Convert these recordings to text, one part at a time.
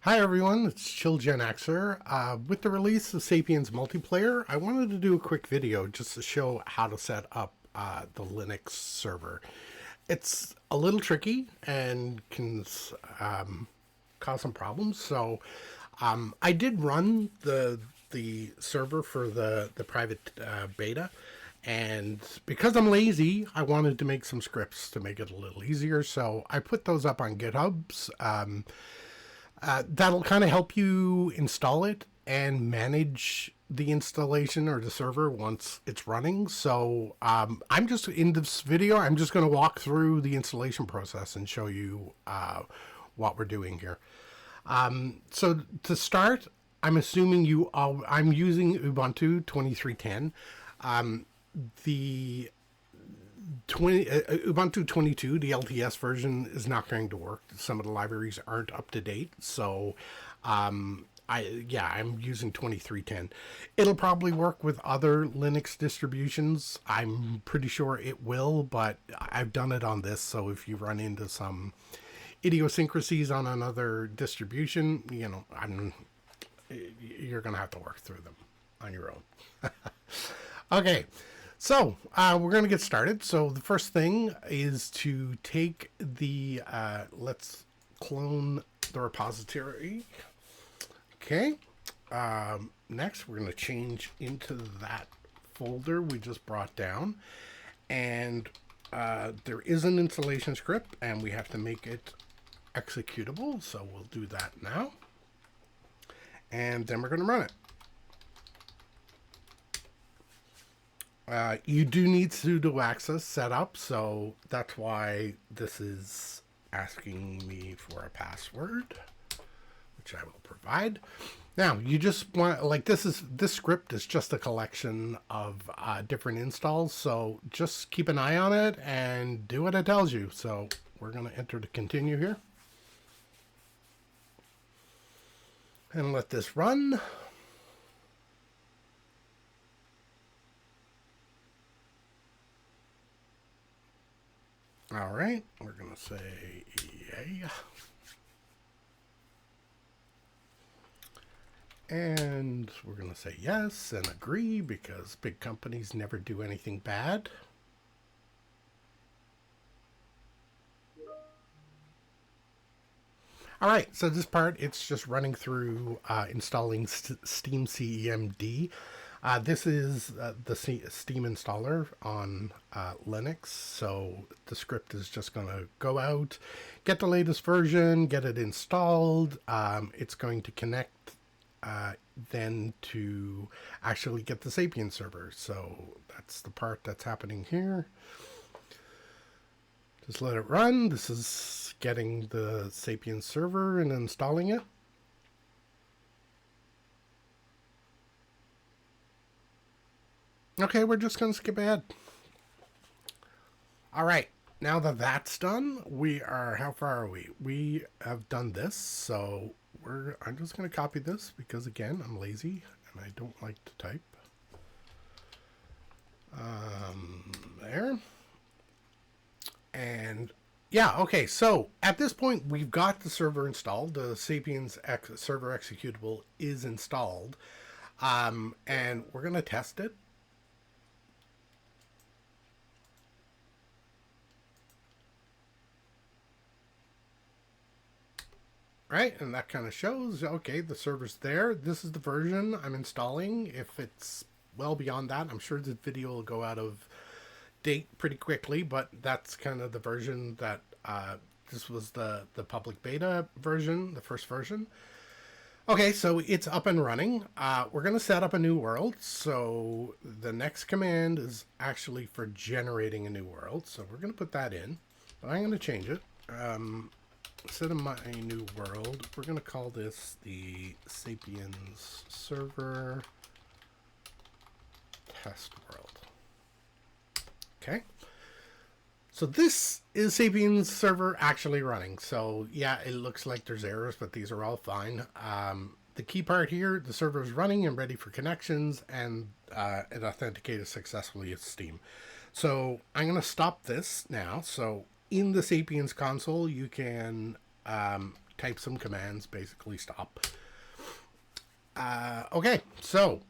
Hi everyone, it's ChillGenXer. With the release of Sapiens Multiplayer, I wanted to do a quick video just to show how to set up the Linux server. It's a little tricky and can cause some problems. So I did run the server for the private beta, and because I'm lazy, I wanted to make some scripts to make it a little easier. So I put those up on GitHub's. That'll kind of help you install it and manage the installation or the server once it's running. So I'm just in this video, I'm just going to walk through the installation process and show you what we're doing here. So to start, I'm assuming I'm using Ubuntu 23.10. The Ubuntu 22, the LTS version, is not going to work. Some of the libraries aren't up to date, so I'm using 23.10. It'll probably work with other Linux distributions. I'm pretty sure it will, but I've done it on this, so if you run into some idiosyncrasies on another distribution, you're going to have to work through them on your own. Okay. So we're going to get started. So the first thing is to take the, let's clone the repository. Okay. Next, we're going to change into that folder we just brought down. And there is an installation script, and we have to make it executable. So we'll do that now. And then we're going to run it. You do need sudo access set up, so that's why this is asking me for a password, which I will provide. Now, you just want, this script is just a collection of different installs, so just keep an eye on it and do what it tells you. So we're going to enter to continue here. And let this run. All right, we're going to say yay. And we're going to say yes and agree because big companies never do anything bad. All right, so this part, it's just running through installing Steam CEMD. This is the Steam installer on Linux, so the script is just going to go out, get the latest version, get it installed. It's going to connect then to actually get the Sapiens server. So that's the part that's happening here. Just let it run. This is getting the Sapiens server and installing it. Okay, we're just going to skip ahead. All right, now that that's done, how far are we? We have done this, so I'm just going to copy this because, again, I'm lazy and I don't like to type. There. And yeah, okay, so at this point, we've got the server installed. The Sapiens server executable is installed, and we're going to test it. Right, and that kind of shows, okay, the server's there. This is the version I'm installing. If it's well beyond that, I'm sure this video will go out of date pretty quickly, but that's kind of the version that, this was the public beta version, the first version. Okay, so it's up and running. We're going to set up a new world. So the next command is actually for generating a new world. So we're going to put that in, but I'm going to change it. Instead of my new world, we're going to call this the Sapiens server test world. Okay. So this is Sapiens server actually running. So yeah, it looks like there's errors, but these are all fine. The key part here, the server is running and ready for connections, and it authenticated successfully with Steam. So I'm going to stop this now. So in the Sapiens console, you can type some commands, basically stop. Okay, so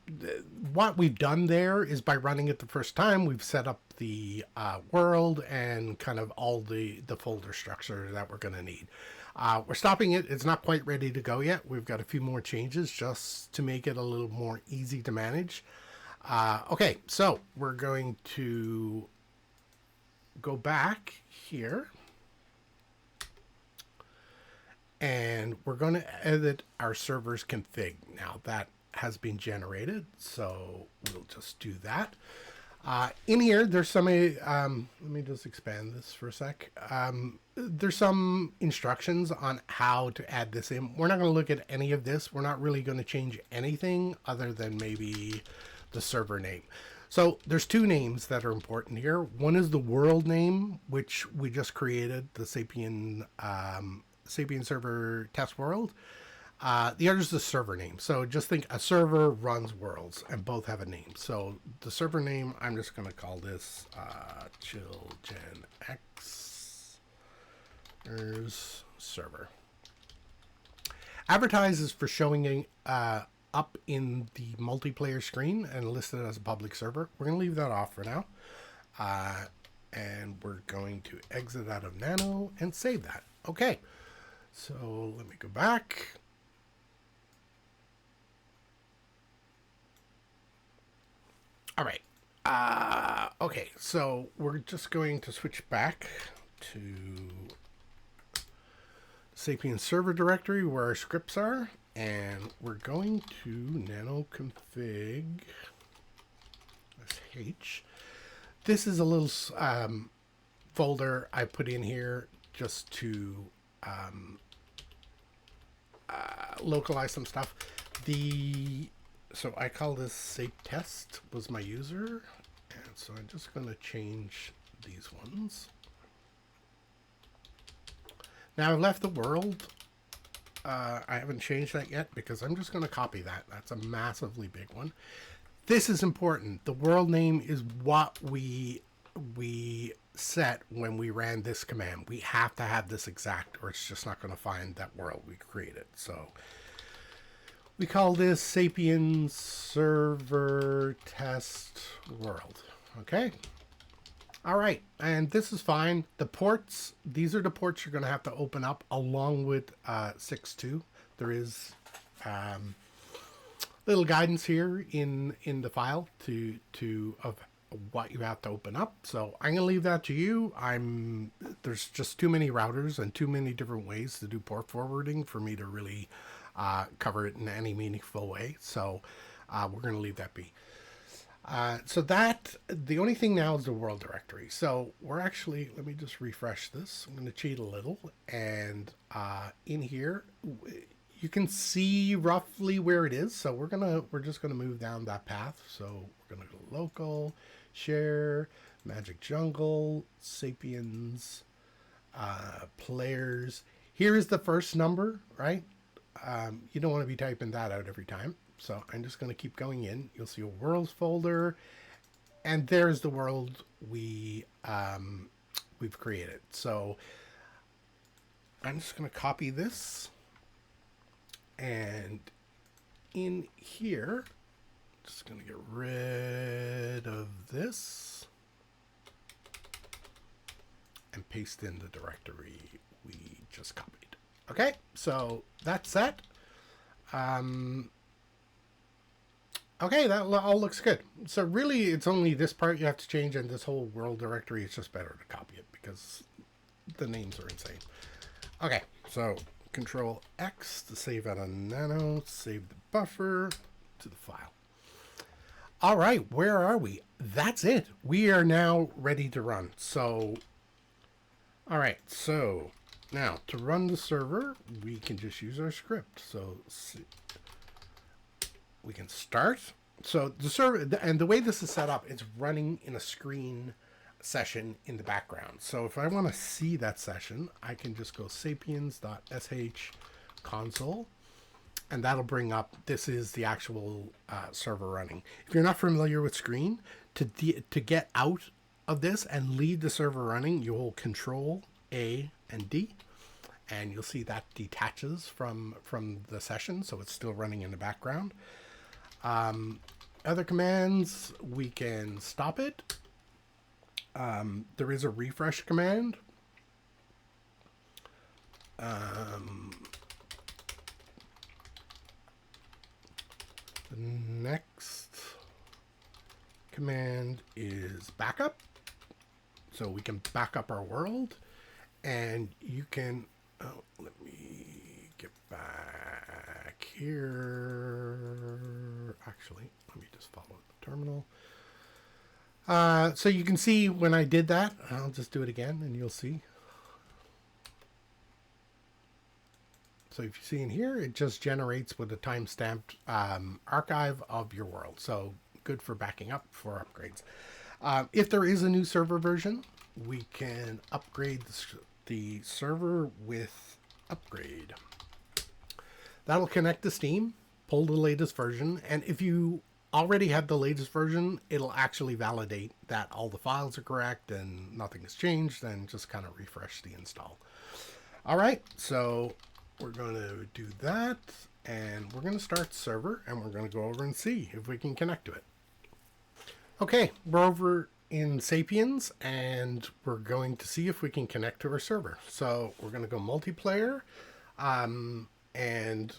what we've done there is by running it the first time, we've set up the world and kind of all the folder structure that we're going to need. We're stopping it. It's not quite ready to go yet. We've got a few more changes just to make it a little more easy to manage. Okay, so we're going to go back here. And we're going to edit our server's config. Now that has been generated, so we'll just do that. In here, there's some, let me just expand this for a sec. There's some instructions on how to add this in. We're not going to look at any of this. We're not really going to change anything other than maybe the server name. So there's two names that are important here. One is the world name, which we just created, the Sapien server test world. The other is the server name. So just think a server runs worlds and both have a name. So the server name, I'm just going to call this ChillGenX server. Advertise is for showing up in the multiplayer screen and listed as a public server. We're going to leave that off for now. And we're going to exit out of Nano and save that. Okay. So let me go back. All right. Okay, so we're just going to switch back to Sapiens server directory where our scripts are, and we're going to nano config sh. This is a little folder I put in here just to localize some stuff. So I call this sape test was my user, and so I'm just going to change these ones. Now I've left the world. I haven't changed that yet because I'm just going to copy that. That's a massively big one. This is important. The world name is what we set when we ran this command. We have to have this exact, or it's just not going to find that world we created. So we call this Sapiens server test world. Okay. All right. And this is fine. The ports, these are the ports you're going to have to open up along with 6.2. There is little guidance here in the file of what you have to open up. So I'm going to leave that to you. There's just too many routers and too many different ways to do port forwarding for me to really cover it in any meaningful way. So we're going to leave that be. So that the only thing now is the world directory. So we're actually, let me just refresh this. I'm going to cheat a little, and in here you can see roughly where it is. So we're just gonna move down that path. So we're gonna go local, share, Magic Jungle, Sapiens, players. Here is the first number, right? You don't want to be typing that out every time. So I'm just going to keep going in. You'll see a worlds folder, and there's the world we've created. So I'm just going to copy this, and in here, just going to get rid of this and paste in the directory we just copied. Okay, so that's set. Okay, that all looks good. So really, it's only this part you have to change, and this whole world directory, it's just better to copy it because the names are insane. Okay, so Control X to save out of Nano, save the buffer to the file. All right, where are we? That's it. We are now ready to run. So, all right, so now to run the server, we can just use our script. So we can start. So the server, and the way this is set up, it's running in a screen session in the background. So if I want to see that session, I can just go sapiens.sh console, and that'll bring up, this is the actual server running. If you're not familiar with screen, to get out of this and leave the server running, you hold Control A and D, and you'll see that detaches from the session, so it's still running in the background. Other commands, we can stop it. There is a refresh command. The next command is backup. So we can back up our world, and you can, oh, let me get back here. Actually, let me just follow the terminal. So you can see when I did that, I'll just do it again and you'll see. So if you see in here, it just generates with a timestamped archive of your world. So good for backing up for upgrades. If there is a new server version, we can upgrade the server with upgrade. That'll connect to Steam, pull the latest version, and if you already have the latest version, it'll actually validate that all the files are correct and nothing has changed, then just kind of refresh the install. All right, so we're going to do that, and we're going to start server, and we're going to go over and see if we can connect to it. Okay, we're over in Sapiens, and we're going to see if we can connect to our server. So we're going to go multiplayer, and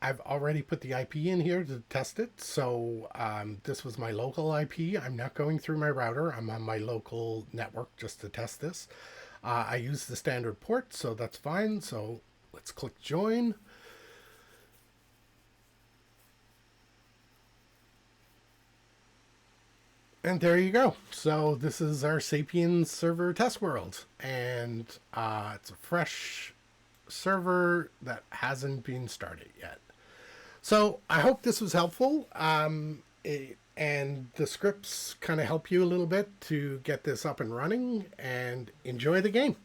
I've already put the IP in here to test it. So this was my local IP. I'm not going through my router. I'm on my local network just to test this. I use the standard port, so that's fine. So let's click join. And there you go. So this is our Sapiens server test world. And it's a fresh server that hasn't been started yet. So I hope this was helpful. And the scripts kind of help you a little bit to get this up and running, and enjoy the game.